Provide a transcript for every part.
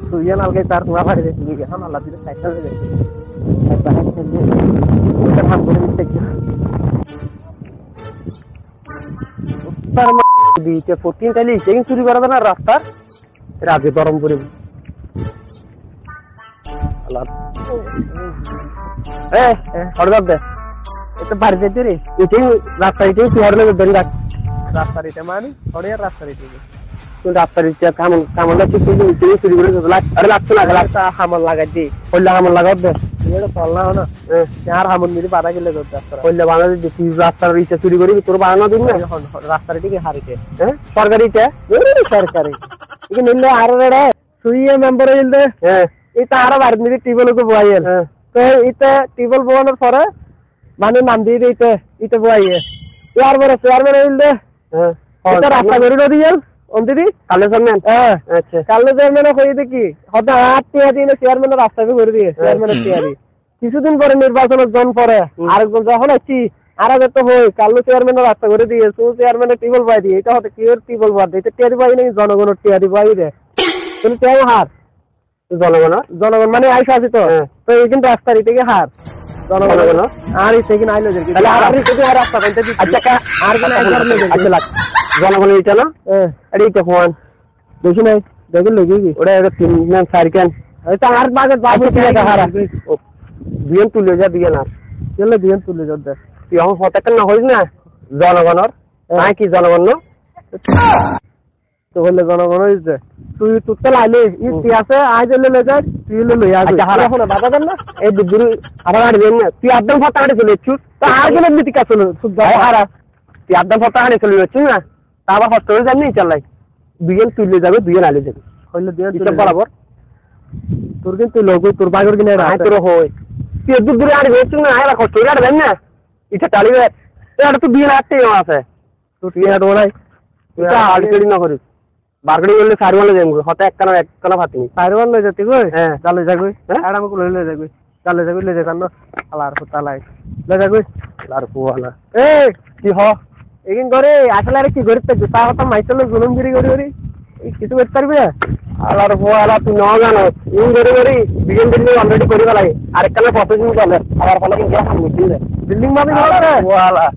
suya nalgai tar nggak pada deh juga kan alat itu cycle deh di 14 kali checking চুরি করা না রাস্তার এর আগে গরম করে আল্লাহ হড়দার দে এটা বাড়ি যেতে রে এটাই রাস্তা এটাই তুই হড়লে ধরে রাখ রাস্তার এটা মানে হড়িয়ার রাস্তার এটা কিন্তু রাস্তার এটা কামড়টা ঠিক করে এটাই চুরি করে আরে লাগছে না লাগছে হামল লাগাই দি কইলা হামল লাগাও দে এটা চল না না আর হামল মিলি বাধা গেলে করতে কইলা বাংলাদেশ তুই রাস্তার ইচ্ছা চুরি করি তোর বানানো দিন না রাস্তার দিকে হারিতে হ্যাঁ সরকারিটা সরকারি এটা নিলে আর রে সুইয়ে মেম্বার হইল হ্যাঁ এটা আর বাড়ি মিলি টিবলকে বয়াইল তো এটা টিবল বয়ানোর পরে মানে নাম দিয়ে দিতে এটা বয়াইয়ে ইয়ার বড় চেয়ারম্যান হইল হ্যাঁ এটা রাস্তা বেরো দিয়েল অন্তিদি কালে চেয়ারম্যান হ্যাঁ আচ্ছা কালে চেয়ারম্যান কই দেখি হতে 8 টিয়া দিন চেয়ারম্যানের রাস্তা করে দিয়ে চেয়ারম্যানের চেয়ারি কিছুদিন পরে নির্বাচনের জন পরে আরেকজন যখন আছি আর আগে তো হই কালে চেয়ারম্যানের রাস্তা করে দিয়ে তো চেয়ারম্যানের টিবল বাই দিয়ে এটা হতে কি এর টিবল বাই দিয়ে এটা টিয়ারি বাই নাই জনগণের টিয়ারি বাই রে তুমি কেন হার জনগণ মানে আইসা আছে তো তো এই কিন্তু রাস্তার থেকে হার জনগণ আর এই থেকে আইলো যে তাহলে আর থেকে আর রাস্তা কইতে দিই আচ্ছা আর কোন আচ্ছা লাগ জনগণ এটা না আরে এটা ফোন দেখি নাই দেখেন লাগি কি ওটা একটা 3 না 4 কেন এটা আর বাগে বাবু কি হারা বিএন তুলে যা বিএন আর চলে বিএন তুলে যা দে তুই এখন হতে কেন না হইস না জনগণর না কি জনগণ তো বললে জনগণ হইছে তুই তুতে লাইলে ইতি আছে আই জলে লে যা তুই লে লইয়া আচ্ছা হারা এখন বাধা দেন না এই দুদুর আবার আর দেন না তুই একদম ফটা আড়ে চলে চুপ তো আর গেলে নীতি কা চলে সুদ হারা তুই একদম ফটা আড়ে চলে যাচ্ছিস না তা আবার হস্ত হয়ে যাবি চালাই বিএন তুলে যাবে বিএন আলে যাবে হইলে বিএন তুলে বরাবর তোর কিন্তু লোগো তোর বাগর কিনে রাখ তোর হই তুই দুদুর আড়ে যাচ্ছিস না আয় রাখো তোর আড়ে দেন না এটা চালিবে এটা তো বিএন আটতে আছে তো তুই আড়ে ওলাই এটা আলকেড়ি না করিস বারগড়ি বললে সারওয়ালে যাইব হতে একখানা ভাতিনি সারওয়াল লই যেতে কই হ্যাঁ চালে যাগই হ্যাঁ আর আমাকে লই লই যাগই চালে যাগই লই যাকানো আলার ফুতালাই লই যাগই আলার ফুয়ালা এই কি হ এগিন করে আসলে আর কি করতে তা কথা মাইছল জুলুমগিরি করি এই কিছু করতে পারবি না আলার ফুয়ালা তুই ন জানো ইন করি বিল্ডিং বিল্ডিং অলরেডি করি গলাই আরেকখানা প্রসেসিং চলে আবার ফলে কি গ্যাস মিটিং বিল্ডিং মানে ফুয়ালা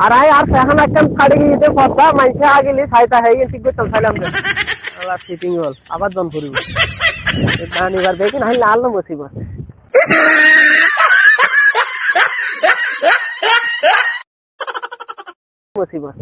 আর আই আর এখন একটা কাটে গিয়ে কথা মাইছে আগেলি ছাইতা হয়ে গেছে ঠিক করতে চাইলাম না আল্লাহ সিটিং হল আবার দন করিব গান এবার দেখি না লাল মুসিবত মুসিবত